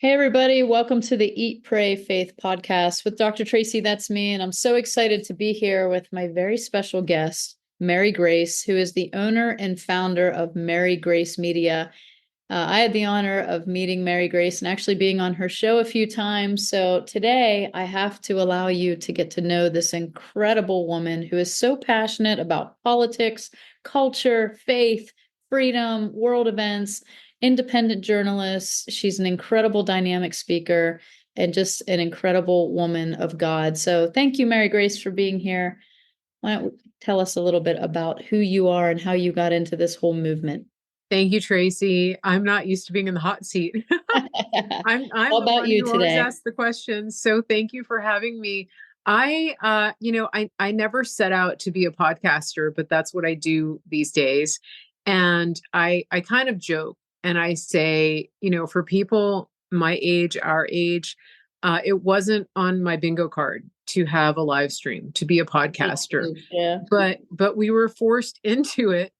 Hey, everybody. Welcome to the Eat, Pray, Faith podcast with Dr. Tracy. That's me. And I'm so excited to be here with my very special guest, Mary Grace, who is the owner and founder of Mary Grace Media. I had the honor of meeting Mary Grace and actually being on her show a few times. So today I have to allow you to get to know this incredible woman who is so passionate about politics, culture, faith, freedom, world events, independent journalist. She's an incredible dynamic speaker and just an incredible woman of God. So thank you, Mary Grace, for being here. Why don't you tell us a little bit about who you are and how you got into this whole movement? Thank you, Tracy. I'm not used to being in the hot seat. I'm How the about one you who always today? asks the questions. So thank you for having me. I never set out to be a podcaster, but that's what I do these days. And I kind of joke and I say, for people my age, our age, it wasn't on my bingo card to have a live stream, to be a podcaster, Yeah. but we were forced into it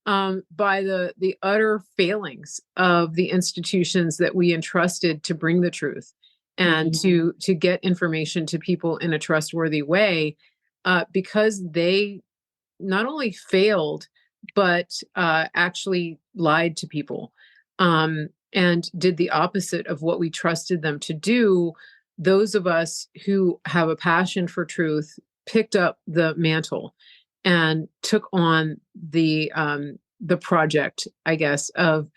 by the utter failings of the institutions that we entrusted to bring the truth and Mhm. to get information to people in a trustworthy way, because they not only failed but actually lied to people, and did the opposite of what we trusted them to do. Those of us who have a passion for truth picked up the mantle and took on the project, I guess, of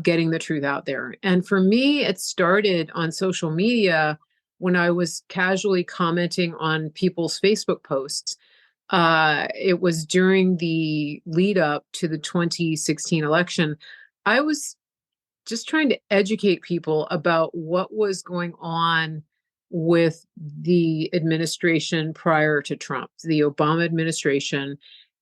getting the truth out there. And for me, it started on social media when I was casually commenting on people's Facebook posts. It was during the lead up to the 2016 election. I was just trying to educate people about what was going on with the administration prior to Trump, the Obama administration,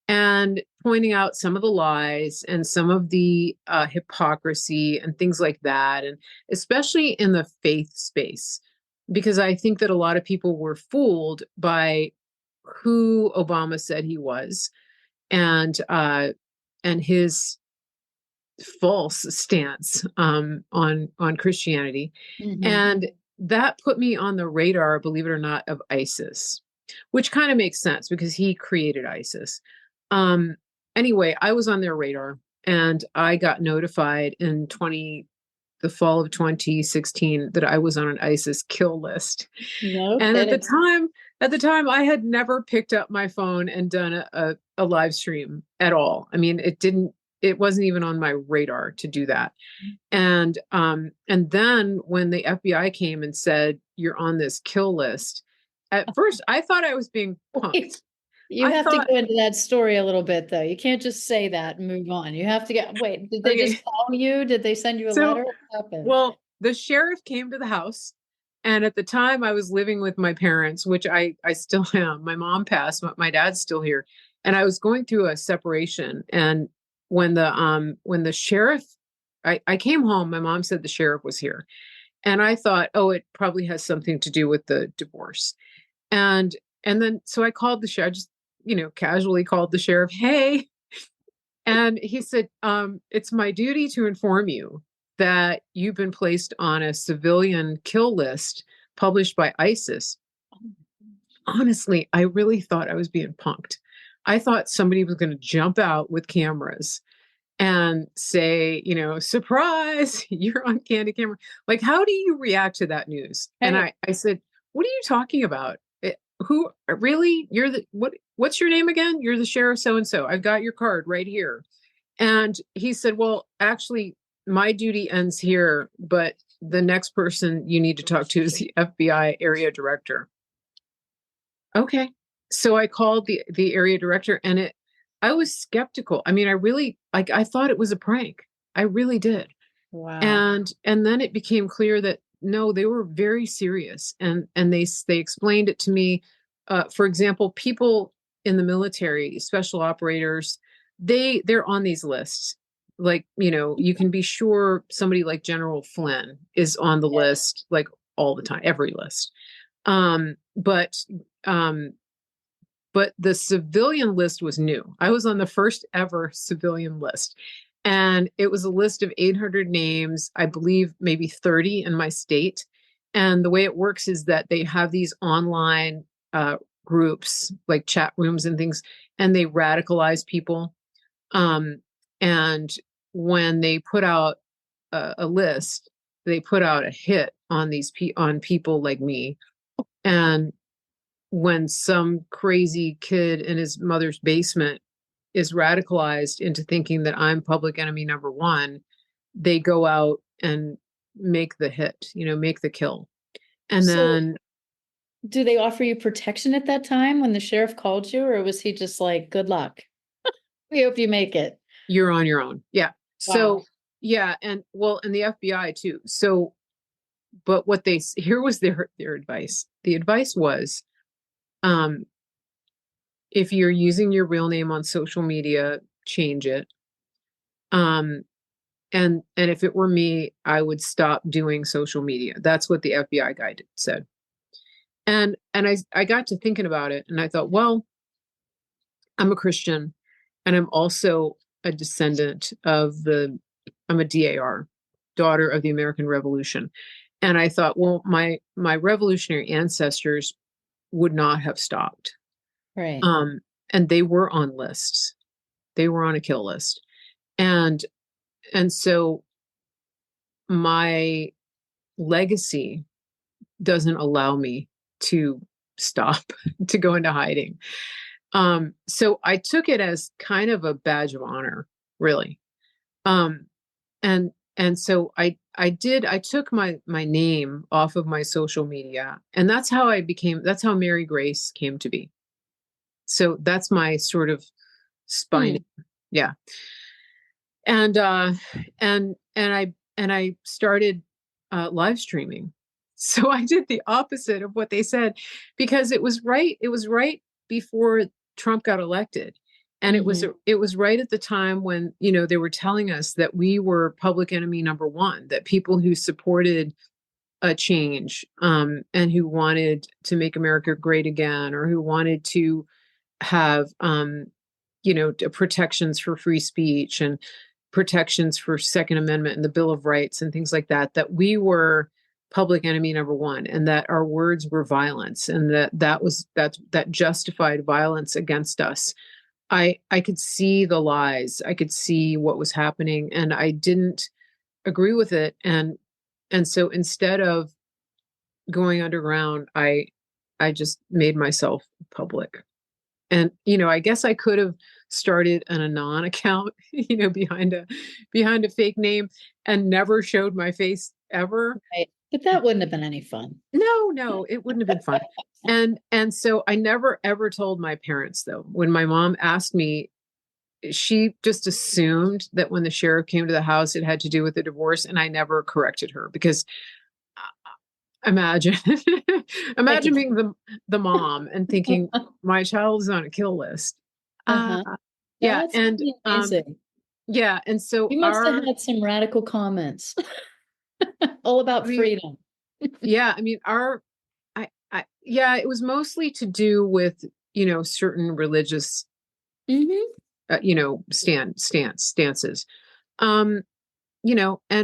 and pointing out some of the lies and some of the hypocrisy and things like that, and especially in the faith space, because I think that a lot of people were fooled by who Obama said he was, and his false stance on Christianity, Mhm. and that put me on the radar, believe it or not, of ISIS, which kind of makes sense because he created ISIS. Um, anyway, I was on their radar, and I got notified in the fall of 2016 that I was on an ISIS kill list. No And kidding. at the time, I had never picked up my phone and done a live stream at all. I mean, it wasn't even on my radar to do that. And then when the FBI came and said, you're on this kill list, at first I thought I was being punked. Wait, you I have to thought, go into that story a little bit, though. You can't just say that and move on. You have to wait, did they okay, just call you? Did they send you a so, letter? What happened? well, the sheriff came to the house. And at the time I was living with my parents, which I still am. My mom passed, but my dad's still here. And I was going through a separation. And when the sheriff, I came home, my mom said the sheriff was here. And I thought, oh, it probably has something to do with the divorce. And and then so I called the sheriff, I just, casually called the sheriff, hey. And he said, it's my duty to inform you that you've been placed on a civilian kill list published by ISIS. Honestly, I really thought I was being punked. I thought somebody was going to jump out with cameras and say, surprise, you're on candid camera. Like, how do you react to that news? And Hey, I said, what are you talking about? Who really? What's your name again? You're the sheriff so and so. I've got your card right here. And he said, well, actually, my duty ends here, but the next person you need to talk to is the FBI area director. Okay. So I called the area director, and I was skeptical. I mean, I really, like, I thought it was a prank. I really did. wow. And then it became clear that no, they were very serious, and they explained it to me. For example, people in the military, special operators, they're on these lists. Like, you can be sure somebody like General Flynn is on the list, like, all the time, every list. Um, but um, but the civilian list was new. I was on the first ever civilian list. And it was a list of 800 names, I believe maybe 30 in my state. And the way it works is that they have these online groups, like chat rooms and things, and they radicalize people. And when they put out a list, they put out a hit on on people like me. And when some crazy kid in his mother's basement is radicalized into thinking that I'm public enemy number one, they go out and make the hit, make the kill. And So then do they offer you protection at that time when the sheriff called you, or was he just like, good luck? We hope you make it. you're on your own. Yeah. Wow. So, yeah. And well, and the FBI too. So, but here was their advice. The advice was, um, if you're using your real name on social media, change it. Um, and if it were me, I would stop doing social media. That's what the FBI guy said. And I got to thinking about it, and I thought, well, I'm a Christian, and I'm also a descendant of I'm a DAR, daughter of the American Revolution. And I thought, well, my revolutionary ancestors would not have stopped. Right. And they were on lists. They were on a kill list. And so my legacy doesn't allow me to stop, to go into hiding. So I took it as kind of a badge of honor, really. Um, and so I took my name off of my social media, and that's how Mary Grace came to be. So that's my sort of spine. Yeah. And I started live streaming. So I did the opposite of what they said, because it was right before Trump got elected. And it was right at the time when, they were telling us that we were public enemy number one, that people who supported a change, and who wanted to make America great again, or who wanted to have, protections for free speech and protections for Second Amendment and the Bill of Rights and things like that, that we were public enemy number one, and that our words were violence, and that justified violence against us. I could see the lies. I could see what was happening, and I didn't agree with it. And so instead of going underground, I just made myself public. And I guess I could have started an anon account, behind a fake name, and never showed my face ever. Right. But that wouldn't have been any fun. No, it wouldn't have been fun. And so I never ever told my parents, though. When my mom asked me, she just assumed that when the sheriff came to the house, it had to do with the divorce, and I never corrected her, because imagine imagine being the mom and thinking my child is on a kill list. Uh-huh. Yeah. That's And amazing. yeah. And so You must have had some radical comments. All about freedom. Yeah. I mean, yeah, it was mostly to do with, certain religious, stances. And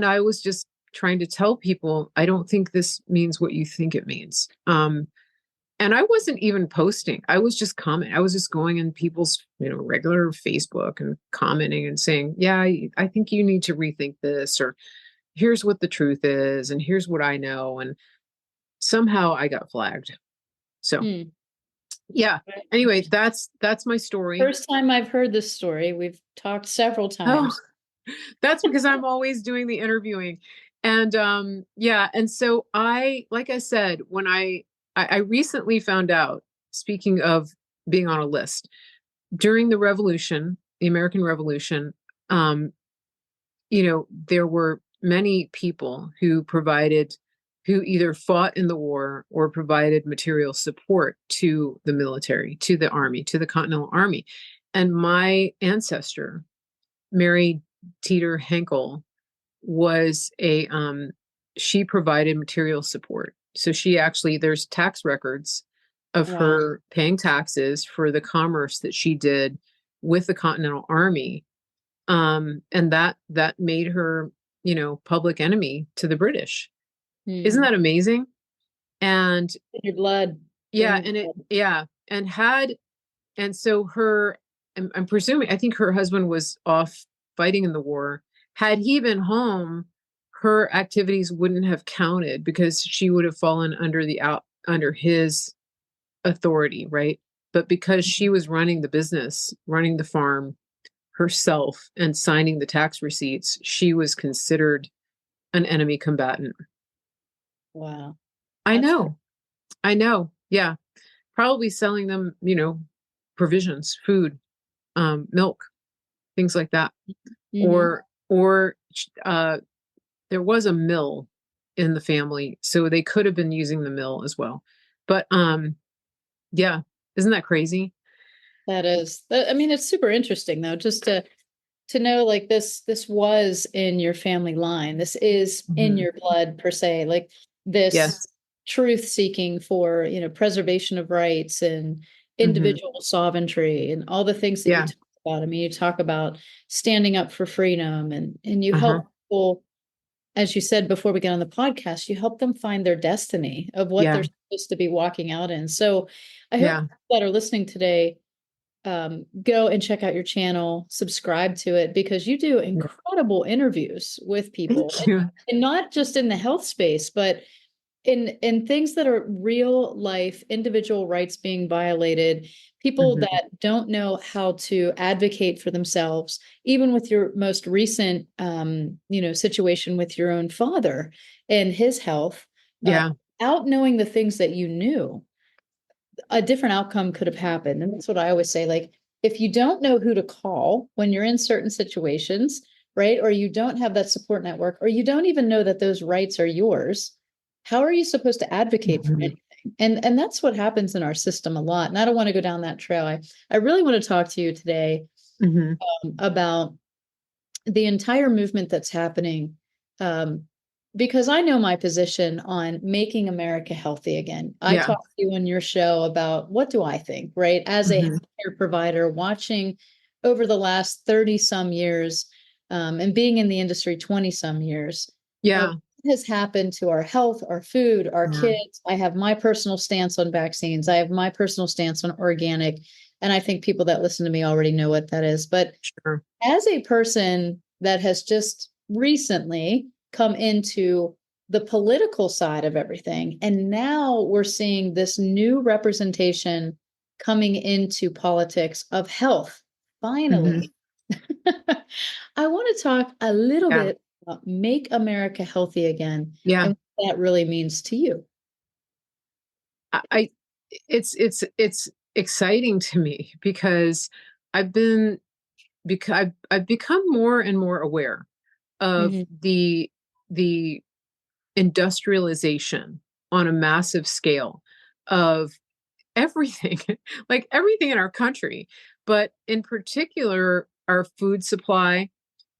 I was just trying to tell people, I don't think this means what you think it means. And I wasn't even posting. I was just commenting. I was just going in people's, regular Facebook and commenting and saying, yeah, I think you need to rethink this, or here's what the truth is, and here's what I know. And somehow I got flagged. So yeah. Anyway, that's my story. First time I've heard this story. We've talked several times. That's because I'm always doing the interviewing. And yeah. And so like I said, when I recently found out, speaking of being on a list, during the revolution, the American Revolution, there were many people who either fought in the war or provided material support to the military, to the army, to the Continental Army. And my ancestor, Mary Teeter Henkel, was she provided material support. So there's tax records of her paying taxes for the commerce that she did with the Continental Army. And that made her, public enemy to the British. Isn't Hmm. that amazing? And In your blood. In yeah, your blood. and so I'm presuming, I think her husband was off fighting in the war. Had he been home, her activities wouldn't have counted because she would have fallen under his authority, right? But because she was running the business, running the farm herself and signing the tax receipts, she was considered an enemy combatant. Wow. I That's crazy. know. I know. Yeah. Probably selling them, provisions, food, milk, things like that. Hmm. Or there was a mill in the family, so they could have been using the mill as well. But yeah, isn't that crazy? I mean, it's super interesting though, just to know like this was in your family line. This is in Mhm. your blood per se. Like this Yes. truth seeking for, preservation of rights and Hmm. individual sovereignty and all the things that you Yeah. talk about. I mean, you talk about standing up for freedom and you Uh-huh. help people, as you said before we get on the podcast, you help them find their destiny of what they're Yeah. supposed to be walking out in. So I hope Yeah. that are listening today go and check out your channel, subscribe to it because you do Yeah. incredible interviews with people, Thank you. and not just in the health space, but in things that are real life individual rights being violated, people Hmm. that don't know how to advocate for themselves, even with your most recent situation with your own father and his health, uh, Yeah. out knowing the things that you knew, a different outcome could have happened. And that's what I always say. Like, if you don't know who to call when you're in certain situations, right? Or you don't have that support network, or you don't even know that those rights are yours, how are you supposed to advocate for Hmm. anything? And that's what happens in our system a lot. And I don't want to go down that trail. I really want to talk to you today Hmm. about the entire movement that's happening, um, because I know my position on making America healthy again. I Yeah. talked to you on your show about what do I think, right? As a Hmm. healthcare provider, watching over the last 30 some years, and being in the industry 20 some years, Yeah. what has happened to our health, our food, our Yeah. kids. I have my personal stance on vaccines. I have my personal stance on organic. And I think people that listen to me already know what that is. But Sure. as a person that has just recently come into the political side of everything, and now we're seeing this new representation coming into politics of health, Hmm. finally. I want to talk a little Yeah. bit about Make America Healthy Again Yeah. and what that really means to you. I it's exciting to me because I've been I've become more and more aware of Mhm. the industrialization on a massive scale of everything, like everything in our country, but in particular our food supply,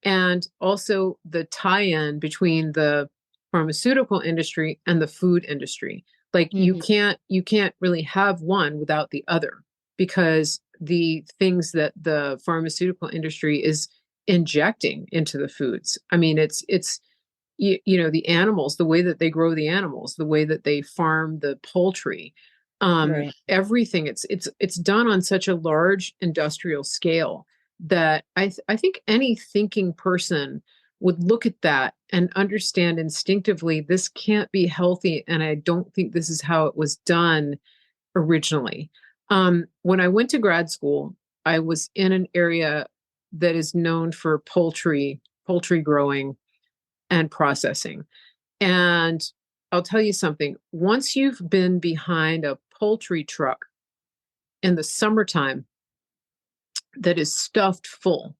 and also the tie-in between the pharmaceutical industry and the food industry. Like Mhm. you can't really have one without the other, because the things that the pharmaceutical industry is injecting into the foods, I mean, it's the animals, the way that they grow the animals, the way that they farm the poultry, Right. everything, it's done on such a large industrial scale that I think any thinking person would look at that and understand instinctively this can't be healthy, and I don't think this is how it was done originally. When I went to grad school, I was in an area that is known for poultry growing and processing. And I'll tell you something, once you've been behind a poultry truck in the summertime that is stuffed full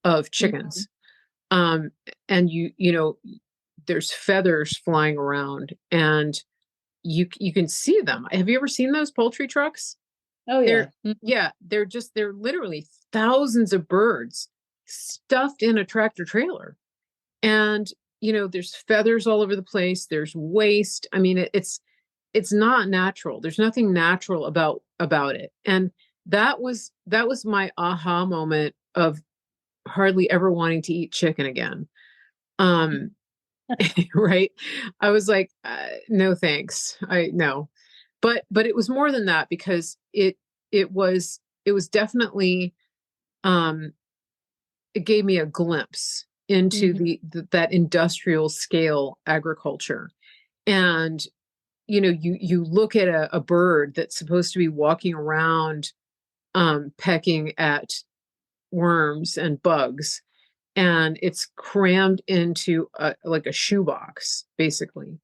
of Mhm. chickens, um, and there's feathers flying around, and you can see them. Have you ever seen those poultry trucks? Oh, yeah. They're Yeah, they're literally thousands of birds stuffed in a tractor trailer. And there's feathers all over the place, there's waste. I mean, it's not natural. There's nothing natural about it. And that was my aha moment of hardly ever wanting to eat chicken again. Um, right. I was like, no, thanks. No, but it was more than that because it was definitely, um, it gave me a glimpse into Mhm. that industrial scale agriculture. And, you look at a bird that's supposed to be walking around, pecking at worms and bugs, and it's crammed into like a shoebox, basically.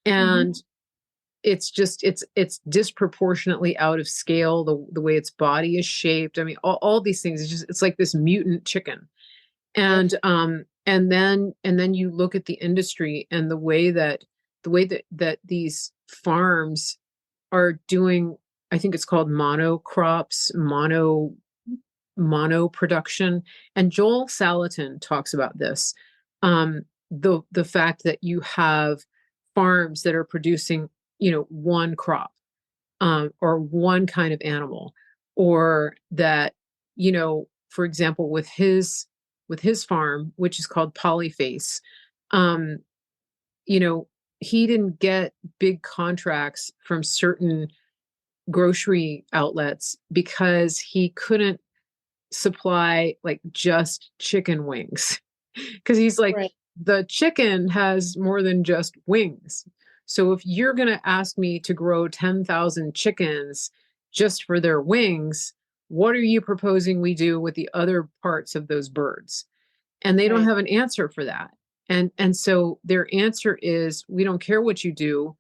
Mhm. And it's disproportionately out of scale, the way its body is shaped. I mean, all these things, it's like this mutant chicken. Yep. And then you look at the industry and the way that these farms are doing. I think it's called monocrops, mono production. And Joel Salatin talks about this. The fact that you have farms that are producing, one crop, or one kind of animal, or that, for example, with his farm, which is called Polyface, um, you know, he didn't get big contracts from certain grocery outlets because he couldn't supply like just chicken wings. Because he's like, Right. the chicken has more than just wings. So if you're going to ask me to grow 10,000 chickens just for their wings, what are you proposing we do with the other parts of those birds? And they don't Right. have an answer for that. And so their answer is, we don't care what you do,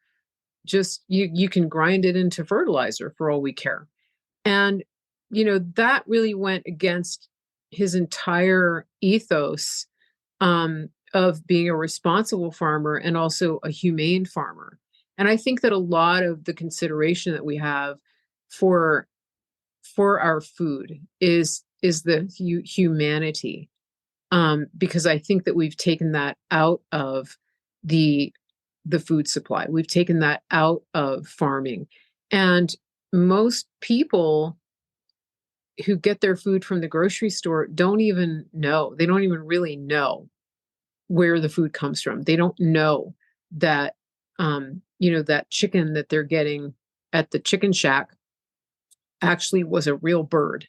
just you can grind it into fertilizer for all we care. And, that really went against his entire ethos, of being a responsible farmer and also a humane farmer. And I think that a lot of the consideration that we have for our food is the humanity, because I think that we've taken that out of the food supply. We've taken that out of farming. And most people who get their food from the grocery store don't even know. They don't even really know where the food comes from. They don't know that, that chicken that they're getting at the chicken shack actually was a real bird,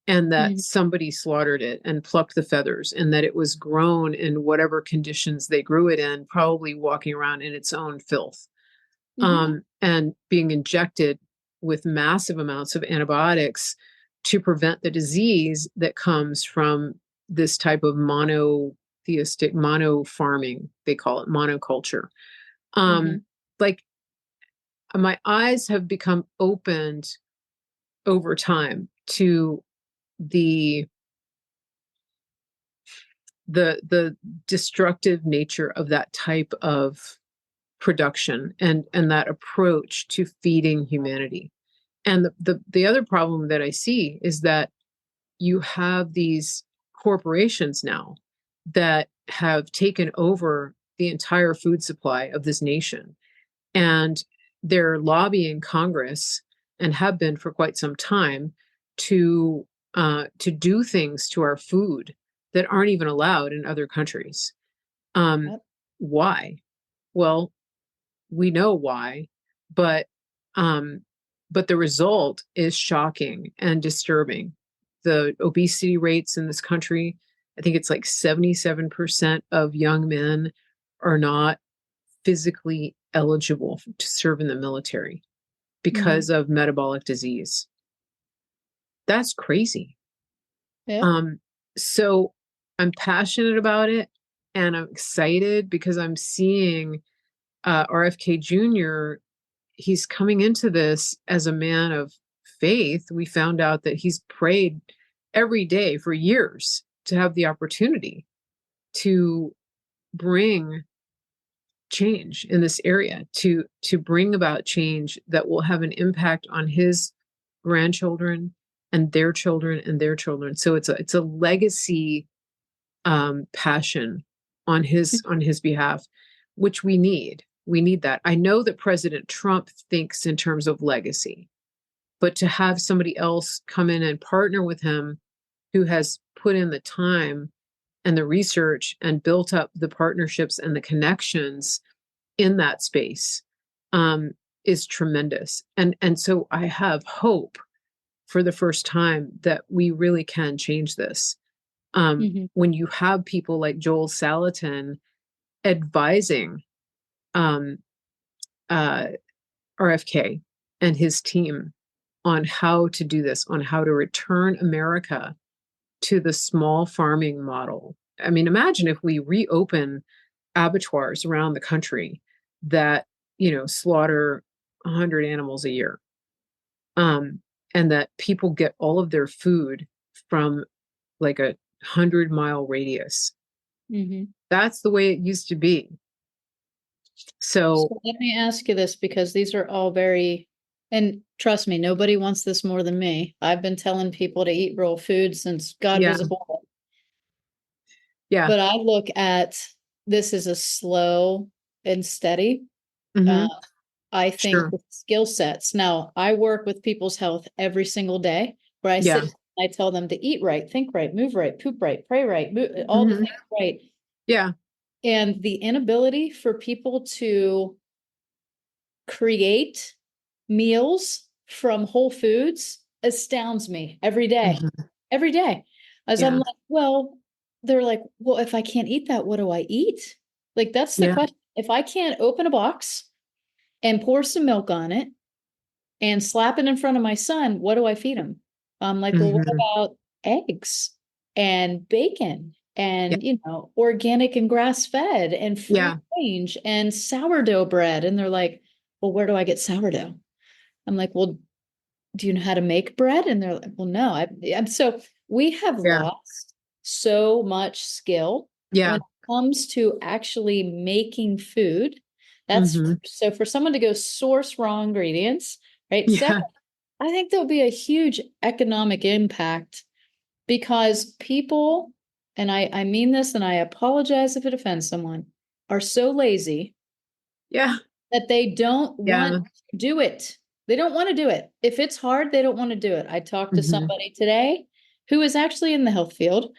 and that Mhm. somebody slaughtered it and plucked the feathers, and that it was grown in whatever conditions they grew it in, probably walking around in its own filth, Mhm. and being injected with massive amounts of antibiotics to prevent the disease that comes from this type of monotheistic mono farming. They call it monoculture. Mhm. Like, my eyes have become opened over time to the the destructive nature of that type of production, and that approach to feeding humanity. And the other problem that I see is that you have these corporations now that have taken over the entire food supply of this nation, and they're lobbying Congress, and have been for quite some time, to do things to our food that aren't even allowed in other countries. Um, Yep. why? Well, we know why, but um, but the result is shocking and disturbing. The obesity rates in this country, I think it's like 77% of young men are not physically eligible to serve in the military Mhm. because of metabolic disease. That's crazy. Yep. Um, so I'm passionate about it, and I'm excited because I'm seeing, RFK Jr. He's coming into this as a man of faith. We found out that he's prayed every day for years to have the opportunity to bring change in this area, to bring about change that will have an impact on his grandchildren and their children and their children. So it's a legacy, passion on his behalf, which we need that. I know that President Trump thinks in terms of legacy, but to have somebody else come in and partner with him who has put in the time and the research and built up the partnerships and the connections in that space, is tremendous. And so I have hope for the first time that we really can change this. When you have people like Joel Salatin advising um, RFK and his team on how to do this, on how to return America to the small farming model. I mean, imagine if we reopen abattoirs around the country that, slaughter 100 animals a year, and that people get all of their food from like 100-mile radius. That's the way it used to be. So let me ask you this, because these are all very, and trust me, nobody wants this more than me. I've been telling people to eat real food since God was a boy. Yeah. But I look at this as a slow and steady. I think with skill sets. Now, I work with people's health every single day, where I sit and I tell them to eat right, think right, move right, poop right, pray right, all the things right. Yeah. And the inability for people to create meals from Whole Foods astounds me every day. Every day. As I'm like, well, they're like, well, if I can't eat that, what do I eat? Like, that's the question. If I can't open a box and pour some milk on it and slap it in front of my son, what do I feed him? I'm like, well, what about eggs and bacon and, organic and grass fed and free range and sourdough bread? And they're like, well, where do I get sourdough? I'm like, well, do you know how to make bread? And they're like, well, no. I'm so we have lost so much skill when it comes to actually making food. That's so for someone to go source raw ingredients, right? Second, I think there'll be a huge economic impact, because people, and I mean this, and I apologize if it offends someone, are so lazy that they don't want to do it. They don't want to do it. If it's hard, they don't want to do it. I talked to somebody today who is actually in the health field,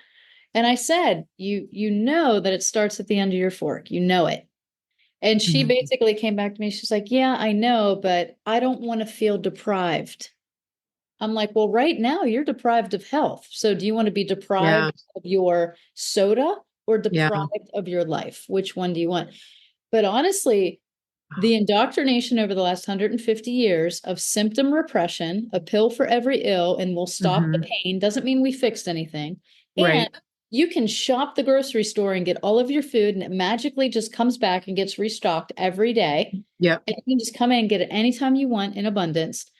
and I said, you know that it starts at the end of your fork. You know it. And she basically came back to me. She's like, yeah, I know, but I don't want to feel deprived. I'm like, well, right now you're deprived of health. So do you want to be deprived of your soda or deprived of your life? Which one do you want? But honestly, the indoctrination over the last 150 years of symptom repression, a pill for every ill, and we'll stop the pain, doesn't mean we fixed anything. And you can shop the grocery store and get all of your food, and it magically just comes back and gets restocked every day. And you can just come in and get it anytime you want in abundance.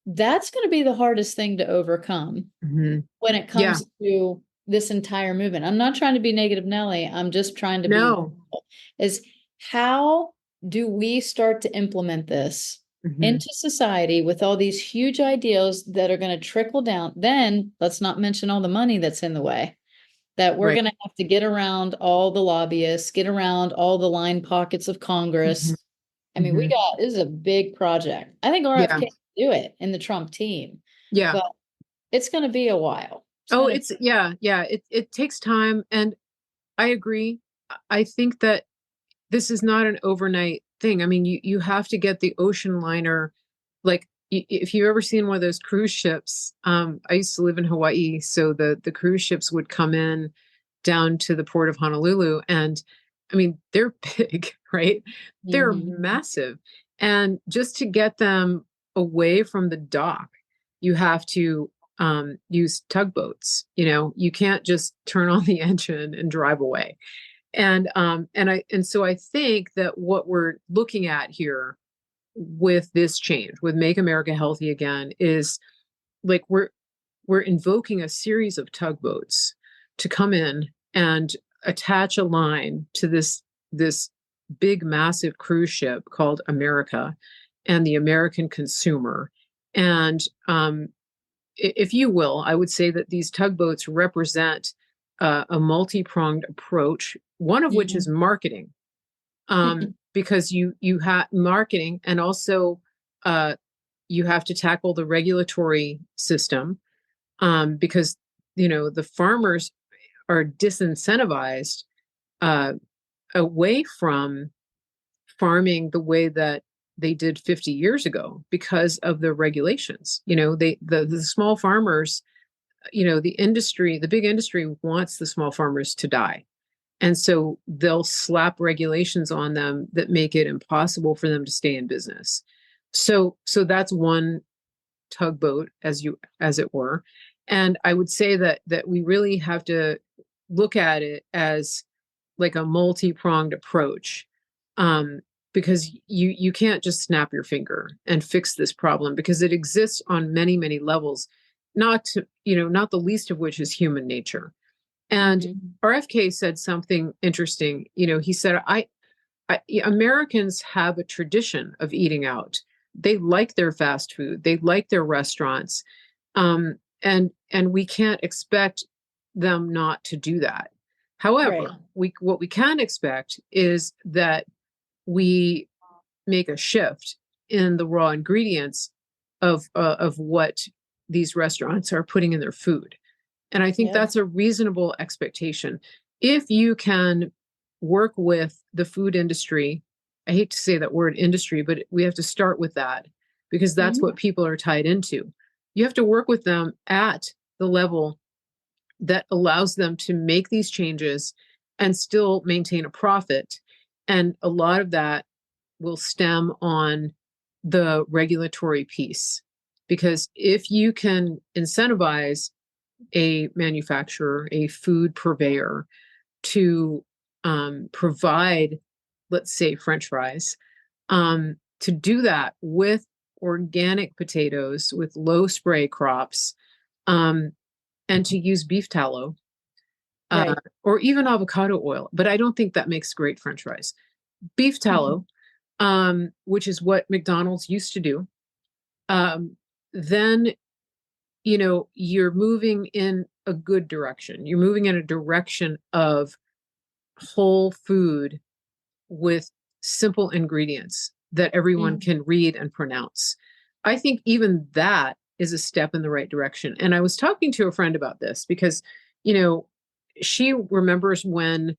That's going to be the hardest thing to overcome when it comes to this entire movement. I'm not trying to be negative Nelly. I'm just trying to be, is how do we start to implement this into society with all these huge ideals that are going to trickle down? Then let's not mention all the money that's in the way, that we're going to have to get around all the lobbyists, get around all the line pockets of Congress. I mean, this is a big project. I think RFK can do it in the Trump team. But it's going to be a while. It takes time. And I agree. I think that this is not an overnight thing. I mean, you have to get the ocean liner. Like, if you've ever seen one of those cruise ships, I used to live in Hawaii. So the cruise ships would come in down to the port of Honolulu. And I mean, they're big, right? They're massive. And just to get them away from the dock, you have to use tugboats. You can't just turn on the engine and drive away. And so I think that what we're looking at here with this change, with Make America Healthy Again, is like we're invoking a series of tugboats to come in and attach a line to this big, massive cruise ship called America and the American consumer. And if you will, I would say that these tugboats represent a multi-pronged approach, one of which is marketing, because you have marketing, and also you have to tackle the regulatory system, because the farmers are disincentivized uh, away from farming the way that they did 50 years ago because of the regulations. The small farmers, the big industry wants the small farmers to die. And so they'll slap regulations on them that make it impossible for them to stay in business. So that's one tugboat, as it were. And I would say that we really have to look at it as like a multi-pronged approach, because you can't just snap your finger and fix this problem, because it exists on many, many levels, not the least of which is human nature. And RFK said something interesting. He said, Americans have a tradition of eating out. They like their fast food. They like their restaurants. And we can't expect them not to do that. However, what we can expect is that we make a shift in the raw ingredients of what these restaurants are putting in their food. And I think that's a reasonable expectation. If you can work with the food industry, I hate to say that word industry, but we have to start with that because that's what people are tied into. You have to work with them at the level that allows them to make these changes and still maintain a profit. And a lot of that will stem on the regulatory piece. Because if you can incentivize a manufacturer, a food purveyor, to provide, let's say, French fries, to do that with organic potatoes, with low spray crops, and to use beef tallow, or even avocado oil. But I don't think that makes great French fries. Beef tallow, which is what McDonald's used to do, then you're moving in a good direction. You're moving in a direction of whole food with simple ingredients that everyone can read and pronounce. I think even that is a step in the right direction. And I was talking to a friend about this because, she remembers when,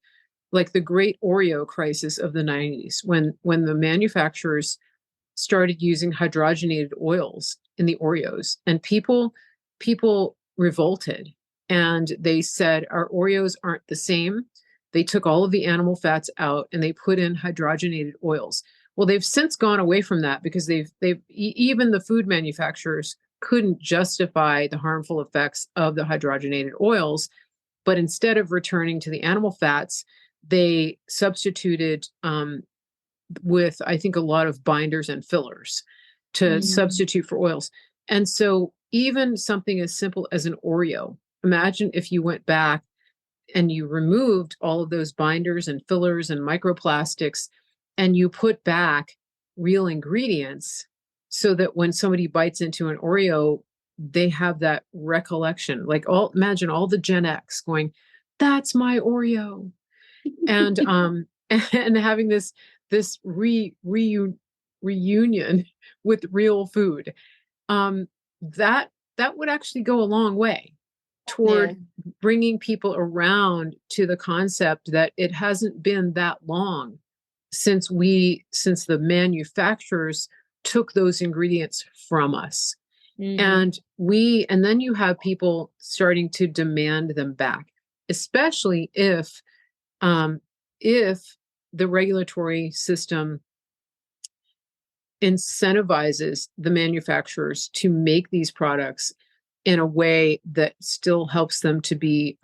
like, the great Oreo crisis of the 90s, when the manufacturers started using hydrogenated oils in the Oreos, and people revolted, and they said our Oreos aren't the same. They took all of the animal fats out and they put in hydrogenated oils. Well, they've since gone away from that because even the food manufacturers couldn't justify the harmful effects of the hydrogenated oils, but instead of returning to the animal fats, they substituted with, I think, a lot of binders and fillers to substitute for oils. And so even something as simple as an Oreo, imagine if you went back and you removed all of those binders and fillers and microplastics, and you put back real ingredients so that when somebody bites into an Oreo, they have that recollection. Like, imagine all the Gen X going, "That's my Oreo," and and having this reunion with real food. That would actually go a long way toward bringing people around to the concept that it hasn't been that long since the manufacturers took those ingredients from us. And then you have people starting to demand them back, especially if the regulatory system incentivizes the manufacturers to make these products in a way that still helps them to be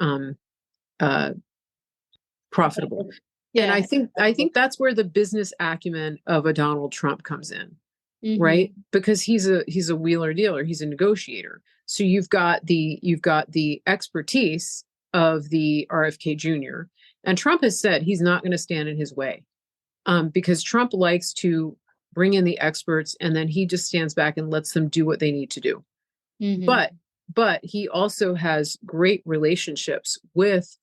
profitable. And I think that's where the business acumen of a Donald Trump comes in, right? Because he's a wheeler dealer, he's a negotiator. So you've got the expertise of the RFK Jr. And Trump has said he's not going to stand in his way, because Trump likes to bring in the experts and then he just stands back and lets them do what they need to do. But he also has great relationships with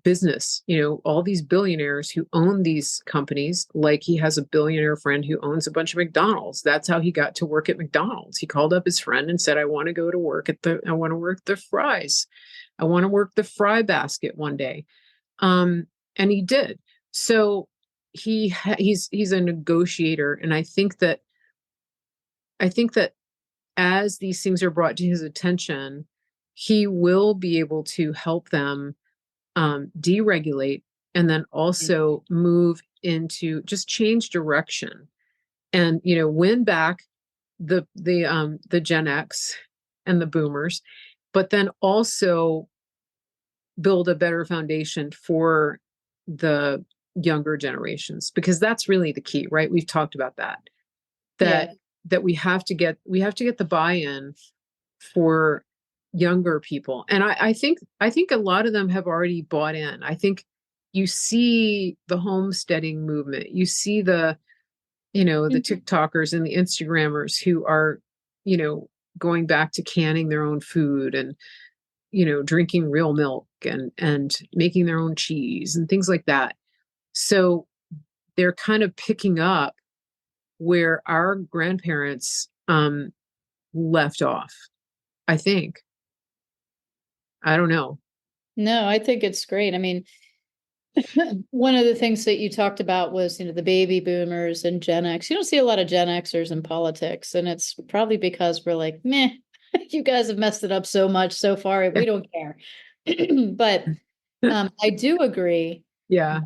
business, all these billionaires who own these companies, like he has a billionaire friend who owns a bunch of McDonald's. That's how he got to work at McDonald's. He called up his friend and said, I want to go to work I want to work the fries. I want to work the fry basket one day. And he did. So he's a negotiator. And I think that as these things are brought to his attention, he will be able to help them deregulate, and then also move into just change direction and win back the Gen X and the boomers, but then also build a better foundation for the younger generations, because that's really the key, right? We've talked about that Yeah. that we have to get the buy-in for younger people. And I think a lot of them have already bought in. I think you see the homesteading movement, you see the TikTokers and the Instagrammers who are, going back to canning their own food and, drinking real milk and making their own cheese and things like that. So they're kind of picking up where our grandparents left off, I think. I don't know. No, I think it's great. I mean, one of the things that you talked about was, the baby boomers and Gen X. You don't see a lot of Gen Xers in politics, and it's probably because we're like, meh, you guys have messed it up so much so far. We don't care. But I do agree. Yeah.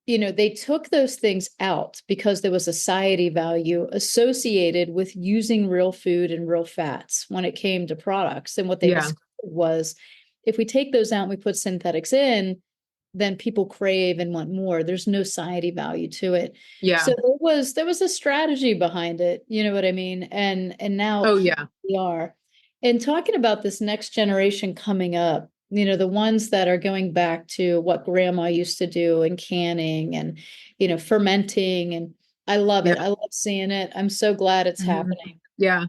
They took those things out because there was a society value associated with using real food and real fats when it came to products. And what they Yeah. discovered was, if we take those out and we put synthetics in, then people crave and want more. There's no society value to it. Yeah. So there was a strategy behind it. You know what I mean? And now Oh, yeah. we are. And talking about this next generation coming up, the ones that are going back to what grandma used to do and canning and, fermenting. And I love it. Yeah. I love seeing it. I'm so glad it's Mhm. happening, Yeah.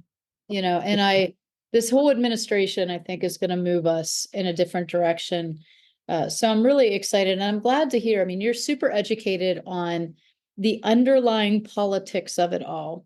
and this whole administration, I think, is going to move us in a different direction. So I'm really excited, and I'm glad to hear. I mean, you're super educated on the underlying politics of it all.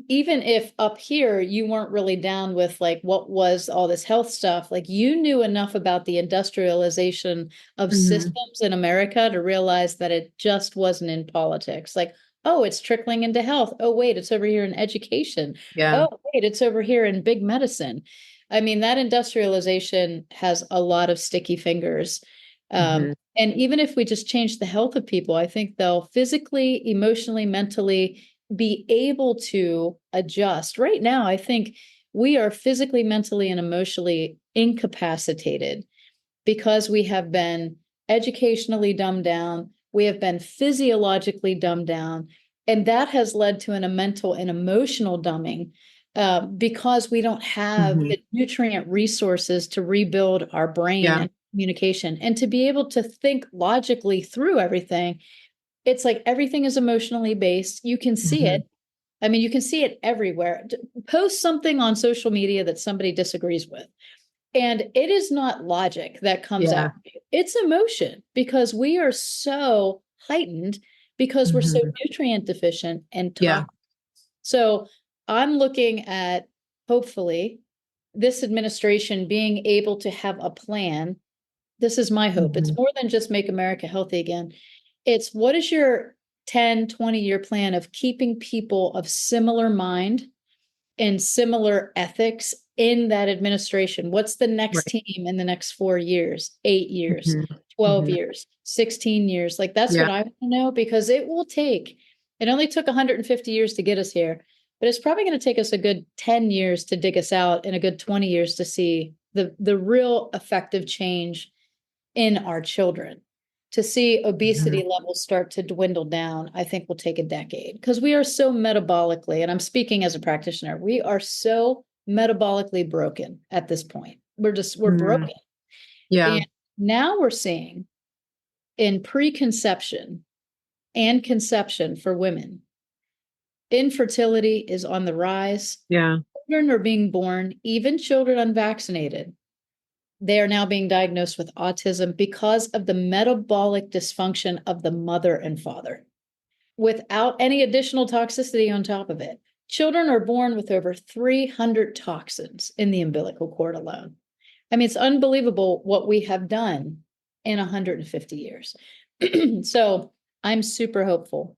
Even if up here you weren't really down with like what was all this health stuff, like you knew enough about the industrialization of Mhm. systems in America to realize that it just wasn't in politics. Like, oh, it's trickling into health. Oh, wait, it's over here in education. Yeah. Oh, wait, it's over here in big medicine. I mean, that industrialization has a lot of sticky fingers. Mhm. And even if we just change the health of people, I think they'll physically, emotionally, mentally be able to adjust. Right now, I think we are physically, mentally, and emotionally incapacitated because we have been educationally dumbed down, we have been physiologically dumbed down, and that has led to a mental and emotional dumbing because we don't have Mhm. the nutrient resources to rebuild our brain Yeah. and communication and to be able to think logically through everything. It's like everything is emotionally based. You can see Mhm. it. I mean, you can see it everywhere. Post something on social media that somebody disagrees with, and it is not logic that comes Yeah. out. It's emotion because we are so heightened because we're so Mhm. nutrient deficient and Yeah. toxic. So I'm looking at, hopefully, this administration being able to have a plan. This is my hope. It's Mhm. more than just make America healthy again. It's what is your 10, 20-year plan of keeping people of similar mind and similar ethics in that administration? What's the next Right. team in the next 4 years, 8 years, Mhm. 12 Mhm. years, 16 years? Like, that's Yeah. what I want to know, because it only took 150 years to get us here, but it's probably going to take us a good 10 years to dig us out and a good 20 years to see the real effective change in our children. To see Mhm. obesity levels start to dwindle down, I think will take a decade, because we are so metabolically, and I'm speaking as a practitioner, we are so metabolically broken at this point. We're Mhm. broken. Yeah. And now we're seeing in preconception and conception for women, infertility is on the rise. Yeah. Children are being born, even children unvaccinated, They are now being diagnosed with autism because of the metabolic dysfunction of the mother and father, without any additional toxicity on top of it. Children are born with over 300 toxins in the umbilical cord alone. I mean, it's unbelievable what we have done in 150 years. So I'm super hopeful.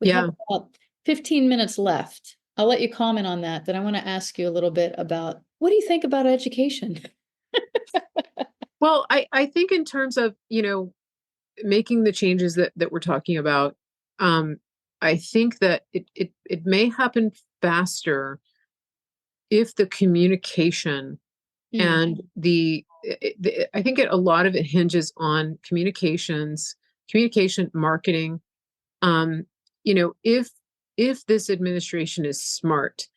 We Yeah. have about 15 minutes left. I'll let you comment on that. Then I want to ask you a little bit about what do you think about education? Well, I think in terms of, making the changes that we're talking about, um, I think that it may happen faster if the communication Mm, and I think a lot of it hinges on communication, marketing. Um, if this administration is smart,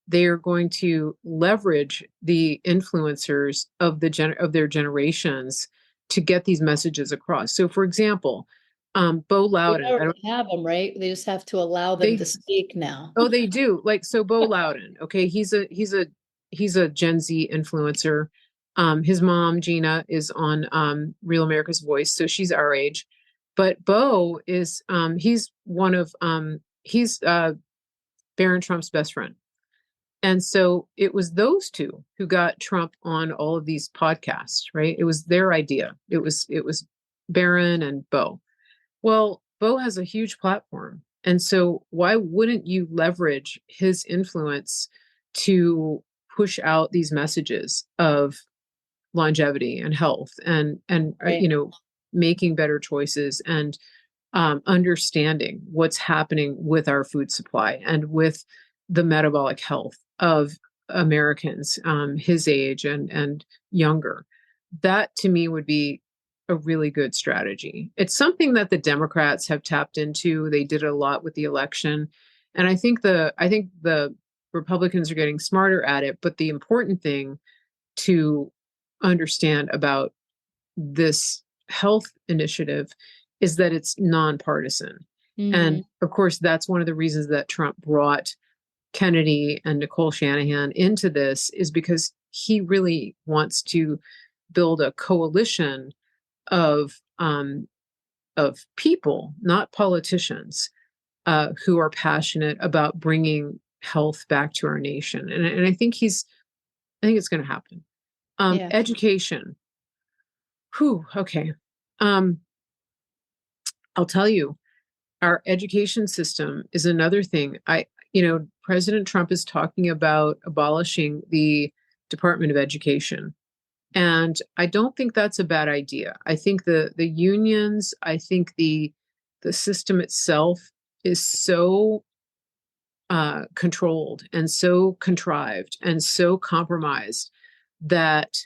they are going to leverage the influencers of of their generations to get these messages across. So, for example, Bo we Loudon, I don't already have them, right? They just have to allow them they to speak now. oh they do like so Bo Loudon. Okay, he's a Gen Z influencer. His mom Gina is on Real America's Voice, so she's our age. But Bo is he's Barron Trump's best friend. And so it was those two who got Trump on all of these podcasts, right? It was their idea. It was Barron and Bo. Well, Bo has a huge platform. And so why wouldn't you leverage his influence to push out these messages of longevity and health Right. making better choices and understanding what's happening with our food supply and with the metabolic health of Americans his age and younger. That to me would be a really good strategy. It's something that the Democrats have tapped into. They did a lot with the election. And I think the Republicans are getting smarter at it. But the important thing to understand about this health initiative is that it's nonpartisan. Hmm. And of course, that's one of the reasons that Trump brought Kennedy and Nicole Shanahan into this, is because he really wants to build a coalition of people, not politicians, who are passionate about bringing health back to our nation. And I think it's going to happen. Yeah. Education. Whew, okay. Um, I'll tell you, our education system is another thing. President Trump is talking about abolishing the Department of Education. And I don't think that's a bad idea. I think the unions, I think the system itself is so controlled and so contrived and so compromised that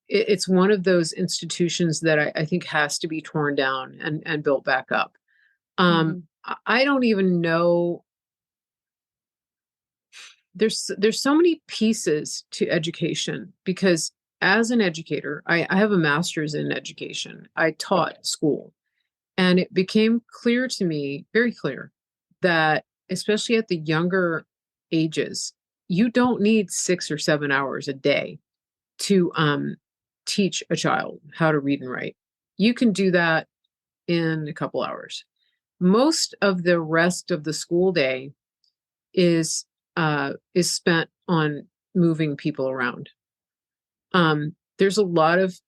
it's one of those institutions that I think has to be torn down and built back up. Hmm. I don't even know. There's so many pieces to education because as an educator, I have a master's in education. I taught school, and it became clear to me, very clear, that especially at the younger ages, you don't need 6 or 7 hours a day to teach a child how to read and write. You can do that in a couple hours. Most of the rest of the school day is spent on moving people around. There's a lot of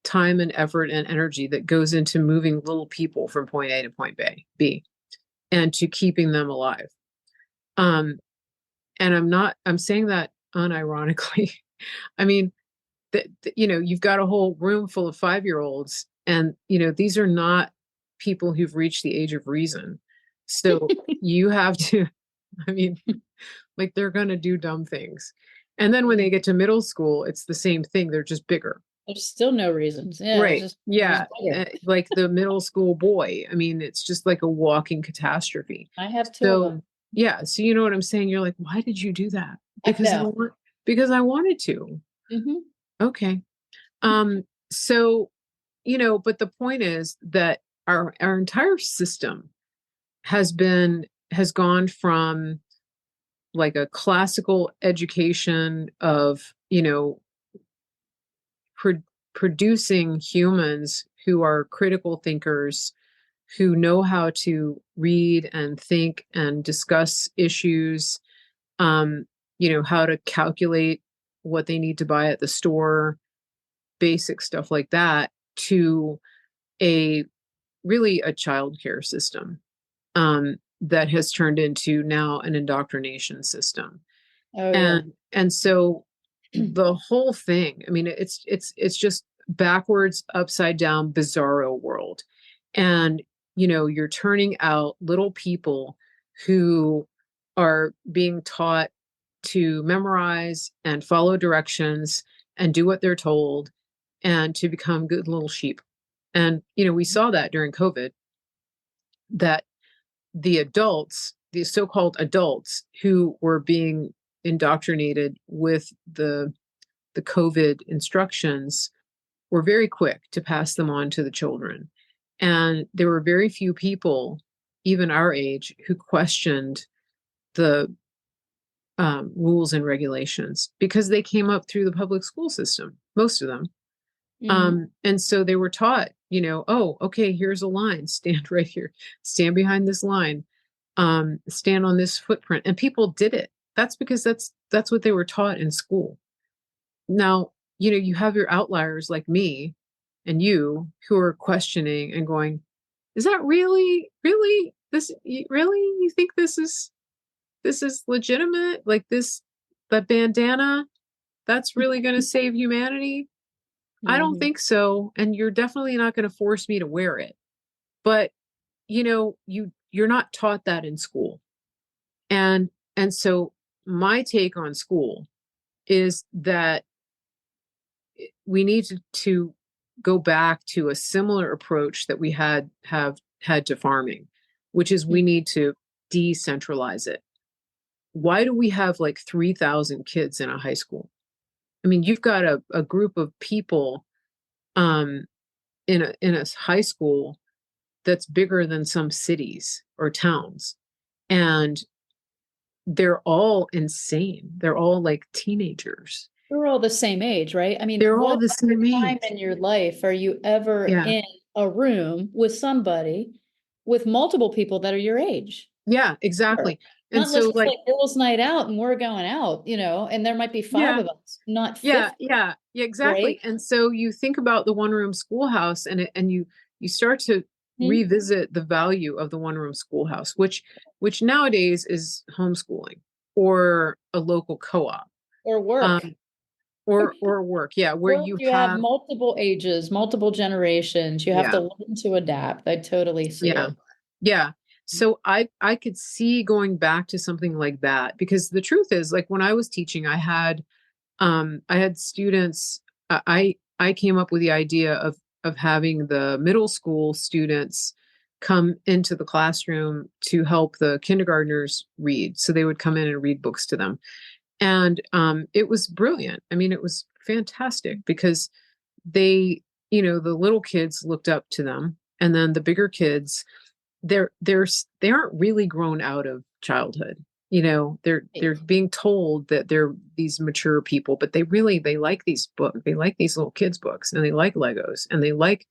time and effort and energy that goes into moving little people from point A to point B, and to keeping them alive. Um, and I'm saying that unironically. I mean, you've got a whole room full of 5-year-olds, and these are not people who've reached the age of reason. So you have to, I mean, like they're going to do dumb things. And then when they get to middle school, it's the same thing. They're just bigger. There's still no reasons. Yeah, Right. they're just Yeah. bigger. Like the middle school boy. I mean, it's just like a walking catastrophe. I have two of So, them. yeah. So, you know what I'm saying? You're like, why did you do that? I Because know. because I wanted to. Hmm. Okay. So, but the point is that our entire system has gone from like a classical education of, producing humans who are critical thinkers, who know how to read and think and discuss issues, um, how to calculate what they need to buy at the store, basic stuff like that, to a really a childcare system that has turned into now an indoctrination system. Oh yeah. And so the whole thing, I mean, it's just backwards, upside down, bizarro world. And you're turning out little people who are being taught to memorize and follow directions and do what they're told and to become good little sheep. And we saw that during COVID, that the adults, the so-called adults who were being indoctrinated with the COVID instructions, were very quick to pass them on to the children. And there were very few people, even our age, who questioned the rules and regulations, because they came up through the public school system, most of them. And so they were taught, oh, okay, here's a line, stand right here, stand behind this line, stand on this footprint. And people did it. That's because that's what they were taught in school. Now, you have your outliers like me and you, who are questioning and going, is that really you think this is legitimate? Like the bandana, that's really going to save humanity? I don't think so. And you're definitely not going to force me to wear it. But, you're not taught that in school. And so my take on school is that we need to go back to a similar approach that we have had to farming, which is we need to decentralize it. Why do we have like 3,000 kids in a high school? I mean, you've got a group of people in a high school that's bigger than some cities or towns, and they're all insane. They're all like teenagers. We're all the same age, right? I mean, They're all what the same time age. in your life are you ever Yeah. in a room with somebody with multiple people that are your age? Yeah, Sure. exactly. Not And unless so it's like, like girls' night out and we're going out, and there might be five yeah, of us, not yeah, 50, yeah, yeah, right? exactly. And so you think about the one room schoolhouse, and you start to Mhm. revisit the value of the one room schoolhouse, which nowadays is homeschooling or a local co-op, Or work. um, or work. Yeah, where Work, you you have have, multiple ages, multiple generations. You have to yeah, learn to adapt. I totally see yeah, it. yeah. So I could see going back to something like that, because the truth is, like, when I was teaching, I had students. I came up with the idea of having the middle school students come into the classroom to help the kindergartners read. So they would come in and read books to them, and it was brilliant. I mean, it was fantastic, because the little kids looked up to them, and then the bigger kids, they aren't really grown out of childhood. They're being told that they're these mature people, but they like these books. They like these little kids books, and they like Legos, and they like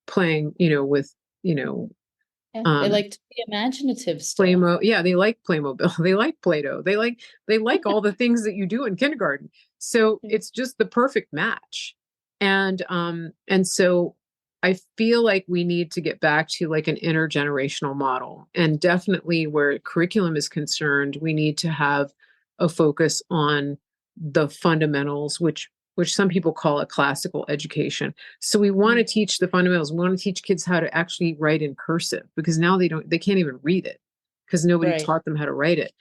playing, with, you know, Yeah, they um, like to be imaginative still. Playmo. Yeah, they like Playmobil. They like Play-Doh. They like all the things that you do in kindergarten. So it's just the perfect match. And so I feel like we need to get back to like an intergenerational model. And definitely where curriculum is concerned, we need to have a focus on the fundamentals, which some people call a classical education. So we want to teach the fundamentals. We want to teach kids how to actually write in cursive, because now they can't even read it, because nobody Right. taught them how to write it.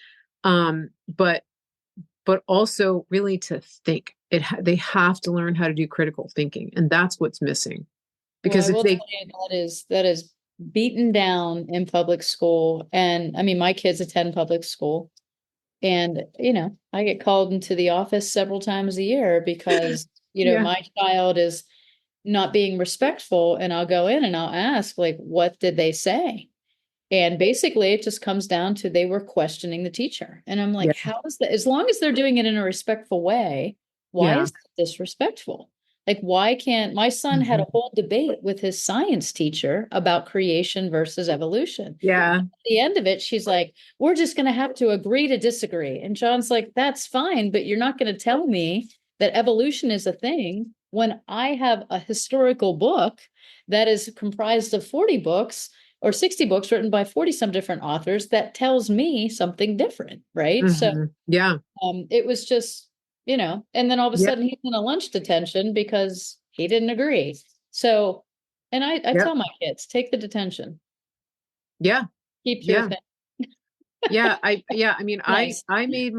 But also really to think. They have to learn how to do critical thinking, and that's what's missing. Well, I Because if will tell they, you that is beaten down in public school. And I mean, my kids attend public school. And, I get called into the office several times a year because, yeah, my child is not being respectful. And I'll go in and I'll ask, like, what did they say? And basically, it just comes down to they were questioning the teacher. And I'm yeah, like, how is that? As long as they're doing it in a respectful way, why yeah, is that disrespectful? Like, why can't my son had a Mhm. whole debate with his science teacher about creation versus evolution. Yeah. At the end of it, she's like, we're just going to have to agree to disagree. And John's like, that's fine, but you're not going to tell me that evolution is a thing when I have a historical book that is comprised of 40 books or 60 books written by 40 some different authors that tells me something different, right? So Yeah. it was just, and then all of a Yep. sudden he's in a lunch detention because he didn't agree. So, and I Yep. tell my kids, take the detention, Yeah. keep your Yeah. thing. Yeah. I mean, Nice. I made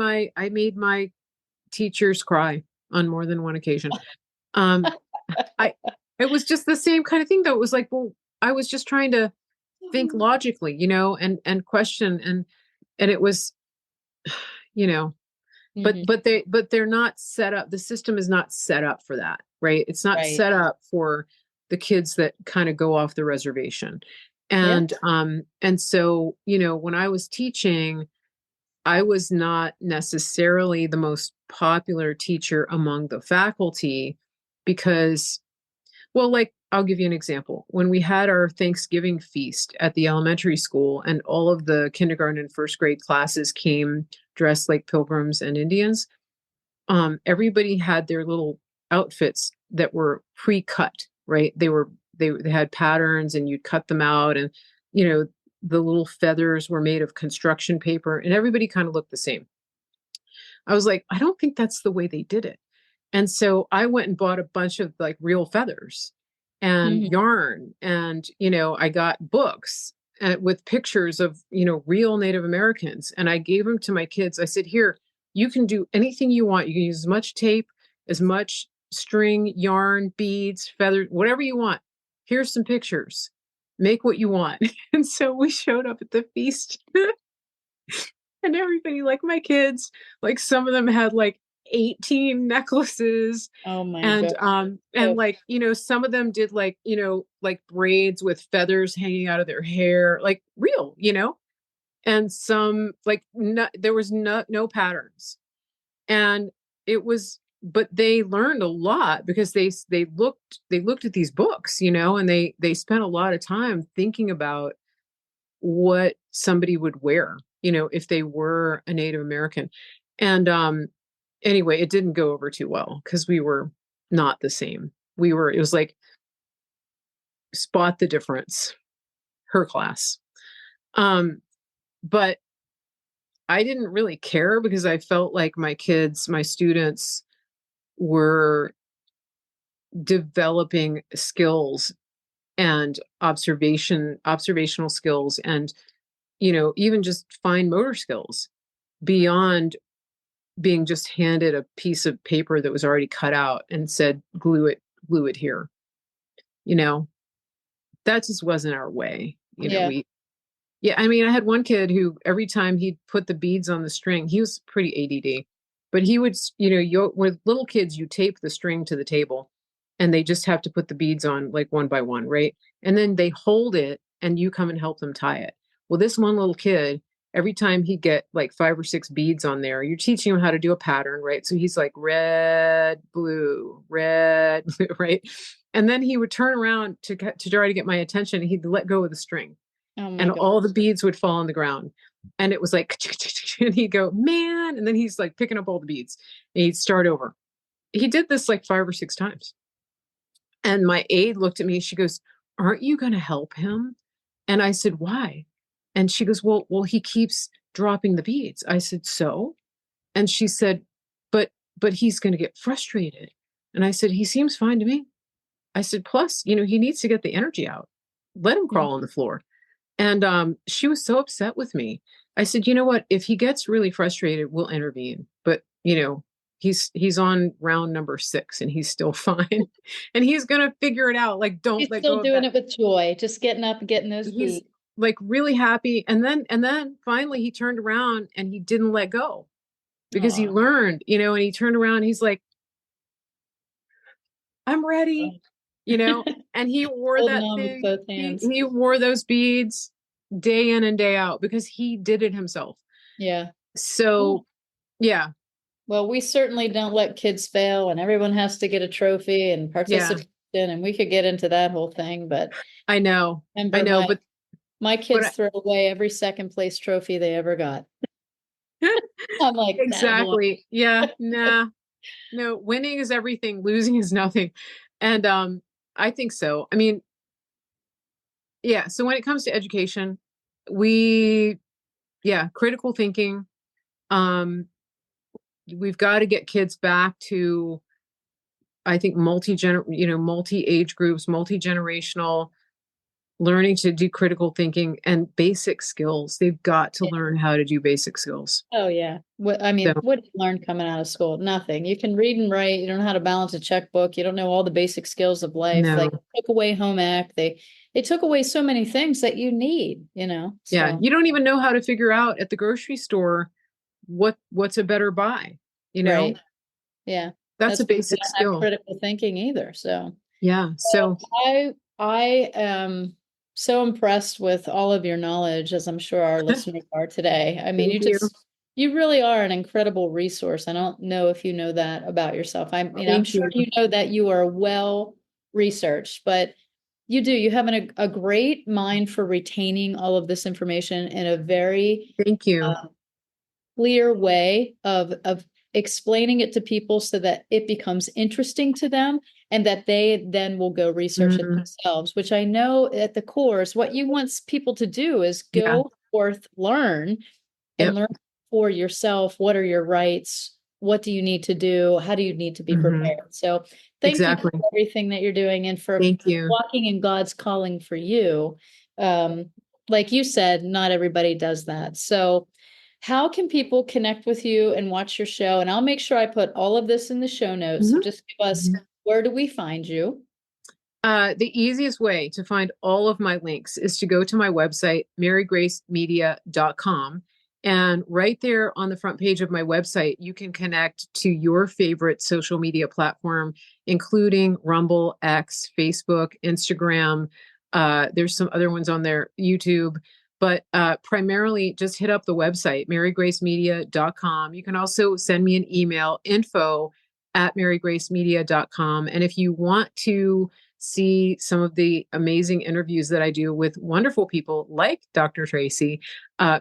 my teachers cry on more than one occasion. Um, I, it was just the same kind of thing though. It was like, well, I was just trying to think logically, and question and it was, you know, Mhm. but they're not set up. The system is not set up for that, right? It's not Right. set up for the kids that kind of go off the reservation. Yeah. And so, when I was teaching, I was not necessarily the most popular teacher among the faculty because, well, like, I'll give you an example. When we had our Thanksgiving feast at the elementary school and all of the kindergarten and first grade classes came dressed like pilgrims and Indians, everybody had their little outfits that were pre-cut, right? They had patterns and you'd cut them out and, you know, the little feathers were made of construction paper and everybody kind of looked the same. I was like, I don't think that's the way they did it. And so I went and bought a bunch of like real feathers and Mhm. yarn. And, I got books with pictures of, real Native Americans. And I gave them to my kids. I said, here, you can do anything you want. You can use as much tape, as much string, yarn, beads, feathers, whatever you want. Here's some pictures. Make what you want. And so we showed up at the feast and everybody, like my kids, like some of them had like 18 necklaces Oh my and God. Oh, like some of them did like like braids with feathers hanging out of their hair, like real, and some like there was no patterns. And it was, but they learned a lot because they looked at these books, and they spent a lot of time thinking about what somebody would wear, if they were a Native American. And anyway, it didn't go over too well because we were not the same. It was like spot the difference, her class. Um, but I didn't really care because I felt like my students were developing skills and observational skills and, even just fine motor skills beyond being just handed a piece of paper that was already cut out and said, glue it here. You know, that just wasn't our way. yeah. Yeah, I mean, I had one kid who every time he'd put the beads on the string, he was pretty ADD, but he would, with little kids, you tape the string to the table and they just have to put the beads on like one by one, right? And then they hold it and you come and help them tie it. Well, this one little kid, every time he'd get like 5 or 6 beads on there, you're teaching him how to do a pattern, right? So he's like red, blue, red, blue, right? And then he would turn around to try to get my attention. And he'd let go of the string Oh my and God. all the beads would fall on the ground. And it was like, and he'd go, man. And then he's like picking up all the beads and he'd start over. He did this like 5 or 6 times. And my aide looked at me. She goes, aren't you going to help him? And I said, why? And she goes, well, he keeps dropping the beads. I said, so? And she said, but he's going to get frustrated. And I said, he seems fine to me. I said, plus, he needs to get the energy out. Let him Mhm. crawl on the floor. And she was so upset with me. I said, you know what? If he gets really frustrated, we'll intervene. But he's on round number 6 and he's still fine. And he's gonna figure it out. Like, don't She's let still go of doing that. it with joy, just getting up and getting those He's beats. like really happy. And then finally he turned around and he didn't let go because he Aw. learned, and he turned around, he's like, I'm ready, and he wore Holding that on with thing. both He hands. he wore those beads day in and day out because he did it himself. Yeah. Cool. So, yeah. Well, we certainly don't let kids fail, and everyone has to get a trophy and Yeah, participation, and we could get into that whole thing. But I know. I remember, know, my but kids throw away every second place trophy they ever got. I'm like, that belongs. exactly. Yeah, nah. No, winning is everything, losing is nothing. And I think so. I mean, yeah, so when it comes to education, we yeah, critical thinking. Um we've got to get kids back to, I think, multi-age groups, multi-generational, learning to do critical thinking and basic skills. They've got to learn how to do basic skills. Oh yeah. So, What did you learn coming out of school? Nothing. You can read and write. You don't know how to balance a checkbook. You don't know all the basic skills of life. Like no. took away home ec. They took away so many things that you need, Yeah, So you don't even know how to figure out at the grocery store what's a better buy, you know? right. Yeah. That's That's a because we basic don't have skill. critical thinking either. So Yeah. So, I am so impressed with all of your knowledge, as I'm sure our listeners are today. I mean, thank you. you really are an incredible resource. I don't know if you know that about yourself. I'm Thank sure you. you know that you are well researched, but you have a great mind for retaining all of this information in a very Thank you. clear way of explaining it to people so that it becomes interesting to them and that they then will go research it Mm, themselves, which I know at the core is what you want people to do is yeah. go forth, learn and Yep. learn for yourself. What are your rights? What do you need to do? How do you need to be Hmm. prepared? So thank you for Exactly. everything that you're doing and for Thank you. walking in God's calling for you. Um, like you said, not everybody does that. So how can people connect with you and watch your show? And I'll make sure I put all of this in the show notes. So Mhm. just give us, Mhm. where do we find you? The easiest way to find all of my links is to go to my website, marygracemedia.com. And right there on the front page of my website, you can connect to your favorite social media platform, including Rumble, X, Facebook, Instagram. There's some other ones on there, YouTube. But primarily, just hit up the website, marygracemedia.com. You can also send me an email, info@marygracemedia.com. And if you want to see some of the amazing interviews that I do with wonderful people like Dr. Tracy,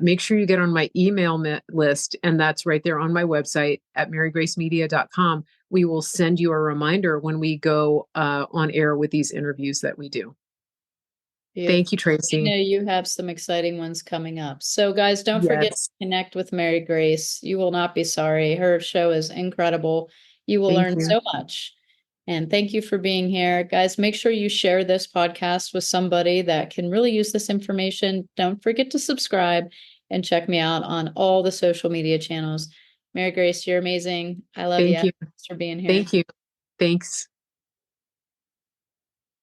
make sure you get on my list. And that's right there on my website at marygracemedia.com. We will send you a reminder when we go on air with these interviews that we do. Thank Beautiful. you, I know Tracy. you have some exciting ones coming up. So, guys, don't forget to Yes. connect with Mary Grace. You will not be sorry. Her show is incredible. You will Thank learn you. so much. And thank you for being here. Guys, make sure you share this podcast with somebody that can really use this information. Don't forget to subscribe and check me out on all the social media channels. Mary Grace, you're amazing. I love you. Thank you. Thanks for being here. Thank you. Thanks.